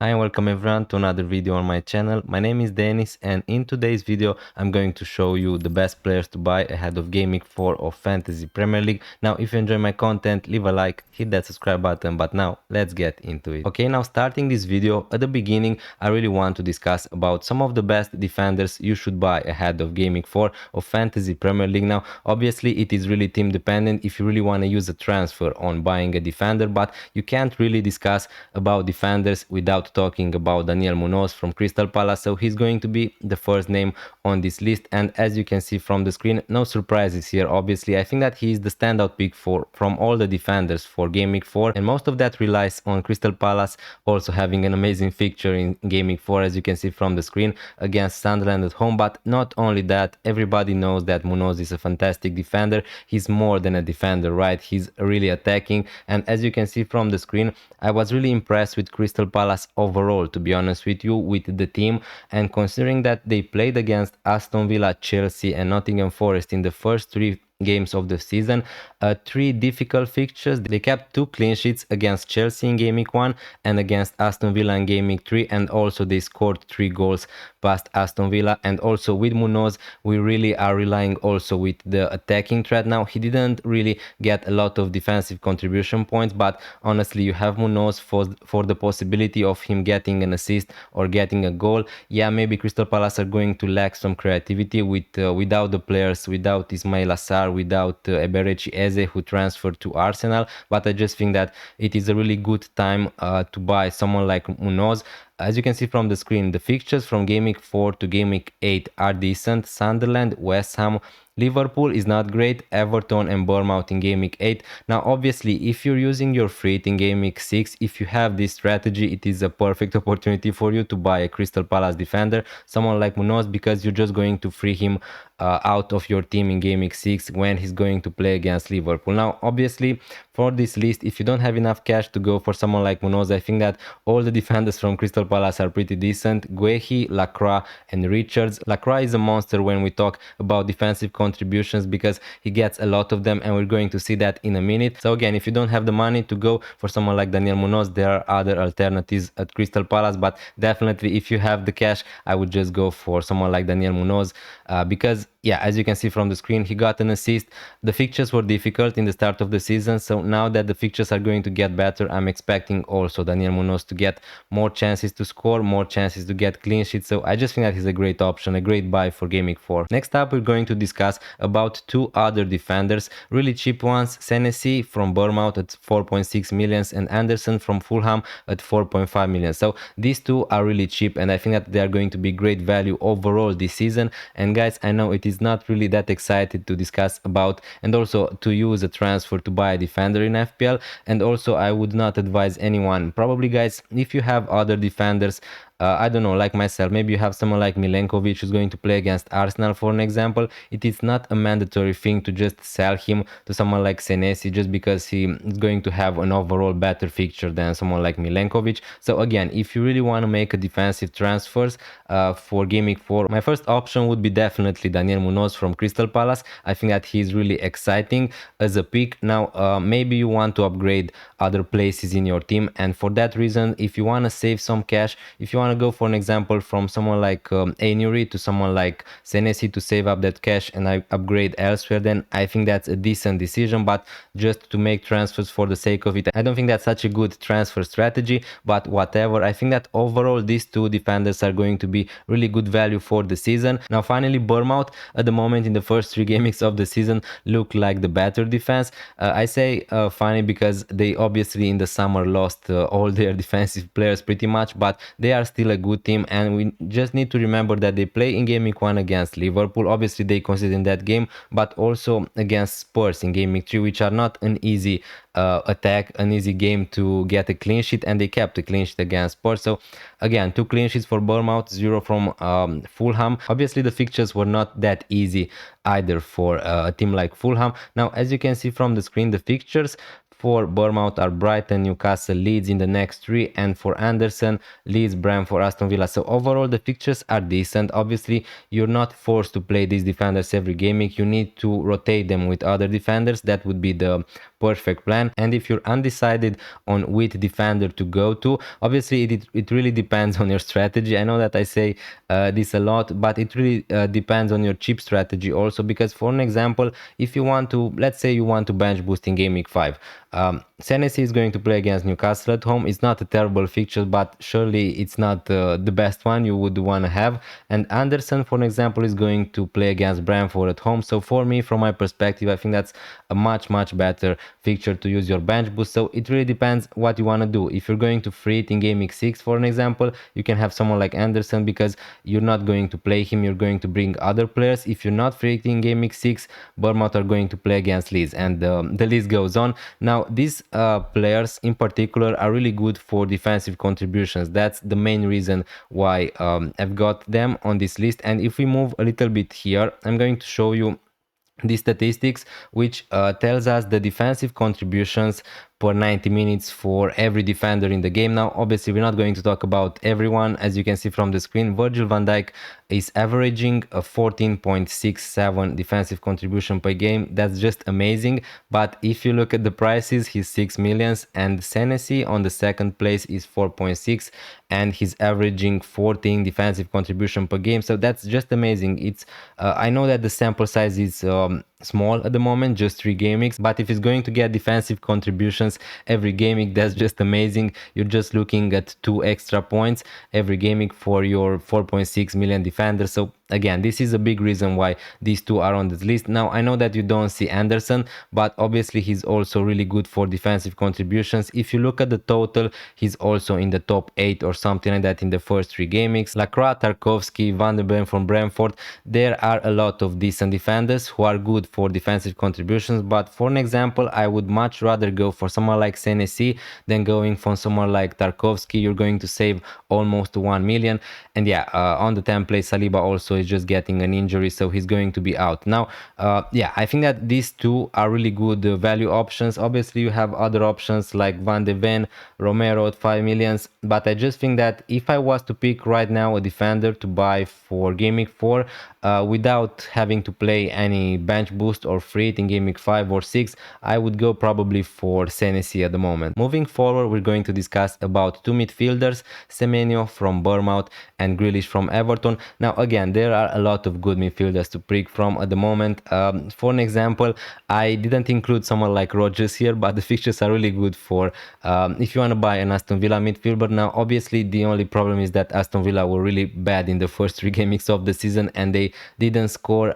Hi and welcome everyone to another video on my channel. My name is Denis and in today's video I'm going to show you the best players to buy ahead of Game Week 4 of Fantasy Premier League. Now if you enjoy my content, leave a like, hit that subscribe button, but now let's get into it. Okay, now starting this video, at the beginning I really want to discuss about some of the best defenders you should buy ahead of Game Week 4 of Fantasy Premier League. Now obviously it is really team dependent if you really want to use a transfer on buying a defender, but you can't really discuss about defenders without talking about Daniel Munoz from Crystal Palace. So he's going to be the first name on this list, and as you can see from the screen, no surprises here. Obviously I think that he's the standout pick from all the defenders for Game Week 4, and most of that relies on Crystal Palace also having an amazing fixture in Game Week 4, as you can see from the screen, against Sunderland at home. But not only that, everybody knows that Munoz is a fantastic defender. He's more than a defender, right? He's really attacking, and as you can see from the screen, I was really impressed with Crystal Palace overall, to be honest with you, with the team. And considering that they played against Aston Villa, Chelsea and Nottingham Forest in the first three games of the season, three difficult fixtures. They kept 2 clean sheets against Chelsea in Game Week 1 and against Aston Villa in Game Week 3, and also they scored 3 goals past Aston Villa. And also with Munoz, we really are relying also with the attacking threat. Now he didn't really get a lot of defensive contribution points, but honestly you have Munoz for the possibility of him getting an assist or getting a goal. Yeah, maybe Crystal Palace are going to lack some creativity without the players, without Ismail Assar, without Eberechi Eze, who transferred to Arsenal, but I just think that it is a really good time to buy someone like Munoz. As you can see from the screen, the fixtures from Game Week 4 to Game Week 8 are decent. Sunderland, West Ham, Liverpool is not great, Everton and Bournemouth in Game Week 8. Now obviously if you're using your free hit in Game Week 6, if you have this strategy, it is a perfect opportunity for you to buy a Crystal Palace defender, someone like Munoz, because you're just going to free him out of your team in Game Week 6 when he's going to play against Liverpool. Now obviously for this list, if you don't have enough cash to go for someone like Munoz, I think that all the defenders from Crystal Palace are pretty decent. Guehi, Lacroix and Richards. Lacroix is a monster when we talk about defensive contributions because he gets a lot of them, and we're going to see that in a minute. So again, if you don't have the money to go for someone like Daniel Munoz, there are other alternatives at Crystal Palace, but definitely if you have the cash, I would just go for someone like Daniel Munoz because yeah, as you can see from the screen, he got an assist. The fixtures were difficult in the start of the season, so now that the fixtures are going to get better, I'm expecting also Daniel Munoz to get more chances to score, more chances to get clean sheets. So I just think that he's a great option, a great buy for Game Week 4. Next up, we're going to discuss about 2 other defenders, really cheap ones. Senesi from Bournemouth at 4.6 million and Andersen from Fulham at 4.5 million. So these 2 are really cheap, and I think that they are going to be great value overall this season. And guys, I know it is not really that excited to discuss about and also to use a transfer to buy a defender in FPL, and also I would not advise anyone. Probably guys, if you have other defenders, I don't know, like myself, maybe you have someone like Milenkovic who's going to play against Arsenal for an example, it is not a mandatory thing to just sell him to someone like Senesi just because he is going to have an overall better fixture than someone like Milenkovic. So again, if you really want to make a defensive transfers for Game Week 4, my first option would be definitely Daniel Munoz from Crystal Palace. I think that he's really exciting as a pick. Now maybe you want to upgrade other places in your team, and for that reason, if you want to save some cash, if you want to go for an example from someone like Ainuri to someone like Senesi to save up that cash and I upgrade elsewhere, then I think that's a decent decision. But just to make transfers for the sake of it, I don't think that's such a good transfer strategy, but whatever. I think that overall these 2 defenders are going to be really good value for the season. Now finally, Bournemouth at the moment in the first 3 games of the season look like the better defense. I say funny because they obviously in the summer lost all their defensive players pretty much, but they are still a good team, and we just need to remember that they play in Game Week 1 against Liverpool. Obviously they conceded in that game, but also against Spurs in Game Week 3, which are not an easy attack, an easy game to get a clean sheet, and they kept a clean sheet against Spurs. So again, 2 clean sheets for Bournemouth, 0 from Fulham. Obviously the fixtures were not that easy either for a team like Fulham. Now as you can see from the screen, the fixtures for Bournemouth are Brighton, Newcastle, Leeds in the next 3, and for Andersen, Leeds, Brentford, Aston Villa. So overall the fixtures are decent. Obviously you're not forced to play these defenders every game week. You need to rotate them with other defenders. That would be the perfect plan. And if you're undecided on which defender to go to, obviously it really depends on your strategy. I know that I say this a lot, but it really depends on your chip strategy also, because for an example, if you want to, let's say you want to bench boost in game week 5, Senesi is going to play against Newcastle at home. It's not a terrible fixture, but surely it's not the best one you would want to have. And Andersen, for example, is going to play against Brentford at home. So for me, from my perspective, I think that's a much better fixture to use your bench boost. So it really depends what you want to do. If you're going to free it in game week 6, for an example, you can have someone like Andersen, because you're not going to play him, you're going to bring other players. If you're not free it in game week 6, Bournemouth are going to play against Leeds, and the list goes on. Now these players in particular are really good for defensive contributions. That's the main reason why I've got them on this list. And if we move a little bit here, I'm going to show you the statistics, which tells us the defensive contributions per 90 minutes for every defender in the game. Now obviously we're not going to talk about everyone. As you can see from the screen, Virgil van Dijk is averaging a 14.67 defensive contribution per game. That's just amazing. But if you look at the prices, he's 6 millions, and Senesi on the second place is 4.6, and he's averaging 14 defensive contribution per game. So that's just amazing. It's I know that the sample size is small at the moment, just 3 game weeks, but if it's going to get defensive contributions every game week, that's just amazing. You're just looking at 2 extra points every game week for your 4.6 million defenders. So again, this is a big reason why these two are on this list. Now I know that you don't see Andersen, but obviously he's also really good for defensive contributions. If you look at the total, he's also in the top 8 or something like that in the first 3 game weeks. Lacroix, Tarkowski, Van der Ven from Brentford, there are a lot of decent defenders who are good for defensive contributions. But for an example, I would much rather go for someone like Senesi than going for someone like Tarkowski. You're going to save almost 1 million. And yeah, on the template, Saliba also is just getting an injury, so he's going to be out. Now, yeah, I think that these two are really good value options. Obviously, you have other options like Van de Ven, Romero at 5 millions, but I just think that if I was to pick right now a defender to buy for Game Week 4 without having to play any bench boost or free it in Game Week 5 or 6, I would go probably for Senesi at the moment. Moving forward, we're going to discuss about 2 midfielders, Semenyo from Bournemouth and Grealish from Everton. Now again, there are a lot of good midfielders to pick from at the moment. For an example, I didn't include someone like Rodgers here, but the fixtures are really good for if you want to buy an Aston Villa midfielder. Now obviously the only problem is that Aston Villa were really bad in the first 3 games of the season, and they didn't score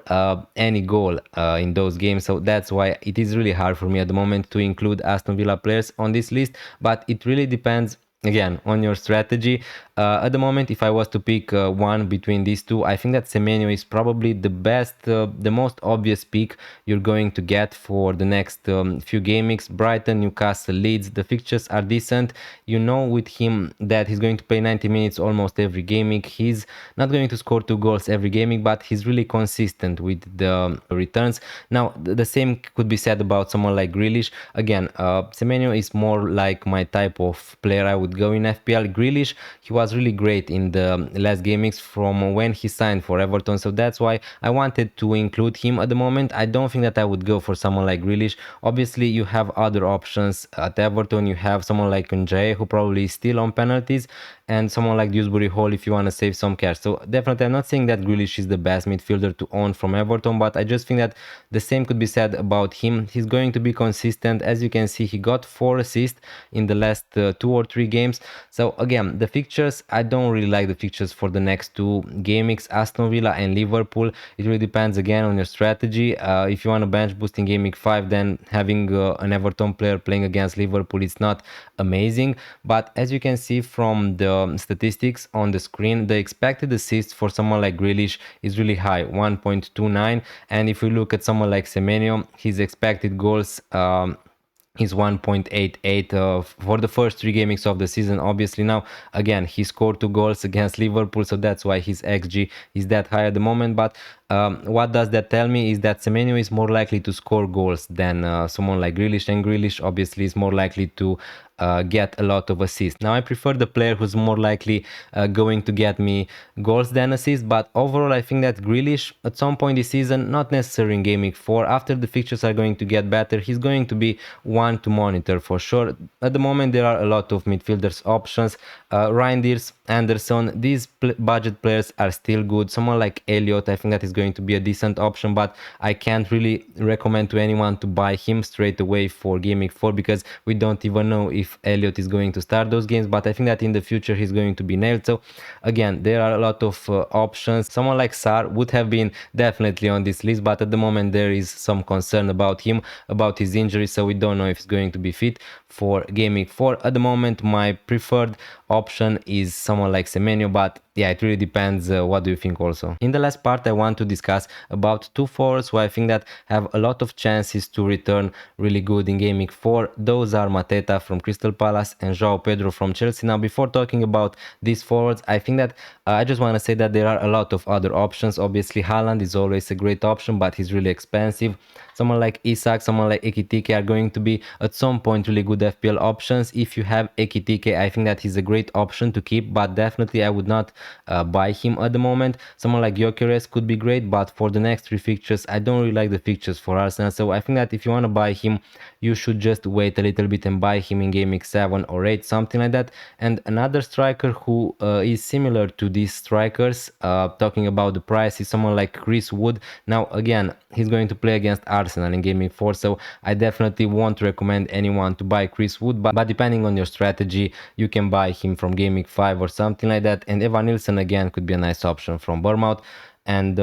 any goal in those games, so that's why it is really hard for me at the moment to include Aston Villa players on this list. But it really depends again on your strategy. At the moment, if I was to pick one between these two, I think that Semenyo is probably the best, the most obvious pick you're going to get for the next few game weeks. Brighton, Newcastle, Leeds, the fixtures are decent. You know with him that he's going to play 90 minutes almost every game week. He's not going to score 2 goals every game week, but he's really consistent with the returns. Now the same could be said about someone like Grealish. Again, Semenyo is more like my type of player I would go in FPL. Grealish, he was really great in the last game weeks from when he signed for Everton, so that's why I wanted to include him at the moment. I don't think that I would go for someone like Grealish. Obviously you have other options at Everton. You have someone like Joao, who probably is still on penalties, and someone like Dewsbury Hall if you want to save some cash. So definitely I'm not saying that Grealish is the best midfielder to own from Everton, but I just think that the same could be said about him. He's going to be consistent. As you can see, he got 4 assists in the last 2 or 3 games. So again, the fixtures, I don't really like the fixtures for the next 2 game weeks, Aston Villa and Liverpool. It really depends again on your strategy. If you want to bench boost in game week 5, then having an Everton player playing against Liverpool is not amazing. But as you can see from the statistics on the screen, the expected assists for someone like Grealish is really high, 1.29, and if we look at someone like Semenyo, his expected goals is 1.88 for the first 3 games of the season. Obviously now again he scored 2 goals against Liverpool, so that's why his XG is that high at the moment. But what does that tell me is that Semenyo is more likely to score goals than someone like Grealish, and Grealish obviously is more likely to get a lot of assists. Now I prefer the player who's more likely going to get me goals than assists, but overall I think that Grealish at some point this season, not necessarily in Game Week 4, after the fixtures are going to get better, he's going to be one to monitor for sure. At the moment there are a lot of midfielders options, Reinders, Andersen, these budget players are still good. Someone like Elliot, I think that is going to be a decent option, but I can't really recommend to anyone to buy him straight away for Game Week 4 because we don't even know if Elliot is going to start those games, but I think that in the future he's going to be nailed. So again, there are a lot of options. Someone like Sar would have been definitely on this list, but at the moment there is some concern about him, about his injury, so we don't know if he's going to be fit for Game Week 4. At the moment my preferred option is someone like Semenyo, but yeah, it really depends. What do you think also? In the last part I want to discuss about two forwards who I think that have a lot of chances to return really good in Game Week 4. Those are Mateta from Crystal Palace and Joao Pedro from Chelsea. Now before talking about these forwards, I think that I just want to say that there are a lot of other options. Obviously Haaland is always a great option, but he's really expensive. Someone like Isak, someone like Ekitike are going to be at some point really good FPL options. If you have Ekitike, I think that he's a great option to keep, but definitely I would not buy him at the moment. Someone like Gyökeres could be great, but for the next three fixtures I don't really like the fixtures for Arsenal, so I think that if you want to buy him you should just wait a little bit and buy him in Game Week 7 or 8, something like that. And another striker who is similar to these strikers, talking about the price, is someone like Chris Wood. Now again, he's going to play against Arsenal in Game Week 4, so I definitely won't recommend anyone to buy Chris Wood, but depending on your strategy you can buy him from Game Week 5 or something like that. And Evan Nilsson again could be a nice option from Bournemouth. And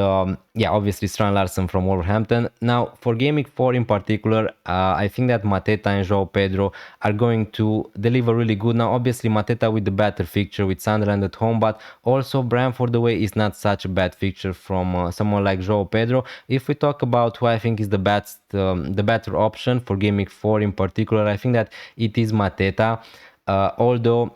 yeah, obviously Strand Larsen from Wolverhampton. Now for Game Week 4 in particular, I think that Mateta and Joao Pedro are going to deliver really good. Now obviously Mateta with the better fixture with Sunderland at home, but also Brentford away is not such a bad fixture from someone like Joao Pedro. If we talk about who I think is the better option for Game Week 4 in particular, I think that it is Mateta. Although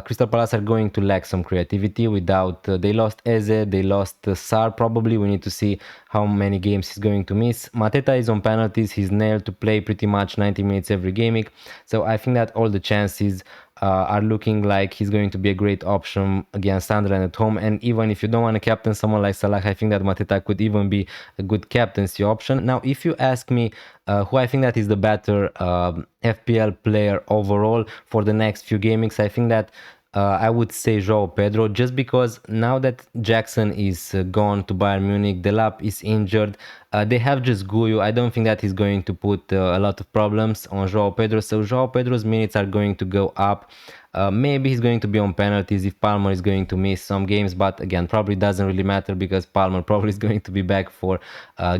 Crystal Palace are going to lack some creativity without they lost Eze, they lost Sar. Probably we need to see how many games he's going to miss. Mateta is on penalties, he's nailed to play pretty much 90 minutes every game week, so I think that all the chances are looking like he's going to be a great option against Sunderland at home. And even if you don't want to captain someone like Salah, I think that Mateta could even be a good captaincy option. Now if you ask me who I think that is the better FPL player overall for the next few game weeks, I think that I would say Joao Pedro, just because now that Jackson is gone to Bayern Munich, Delap is injured, they have just Guyu. I don't think that he's going to put a lot of problems on Joao Pedro, so Joao Pedro's minutes are going to go up. Maybe he's going to be on penalties if Palmer is going to miss some games, but again, probably doesn't really matter because Palmer probably is going to be back for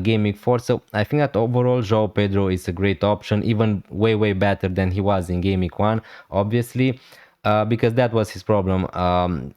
Game Week 4. So I think that overall Joao Pedro is a great option, even way better than he was in Game Week 1, obviously. Because that was his problem.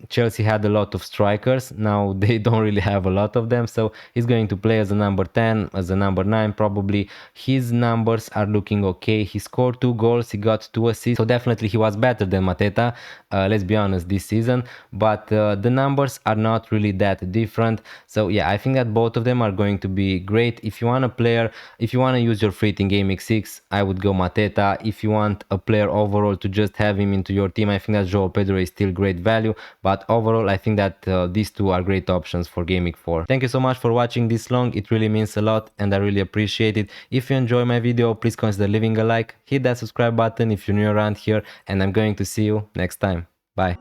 Chelsea had a lot of strikers, now they don't really have a lot of them, so he's going to play as a number 10, as a number 9 probably. His numbers are looking okay, he scored 2 goals, he got 2 assists, so definitely he was better than Mateta, let's be honest, this season, but the numbers are not really that different. So yeah, I think that both of them are going to be great. If you want a player, if you want to use your fleet in Game Week 6, I would go Mateta. If you want a player overall to just have him into your team, I think that Joao Pedro is still great value, but overall I think that these two are great options for Game Week 4. Thank you so much for watching this long, it really means a lot and I really appreciate it. If you enjoy my video, please consider leaving a like, hit that subscribe button if you're new around here, and I'm going to see you next time. Bye.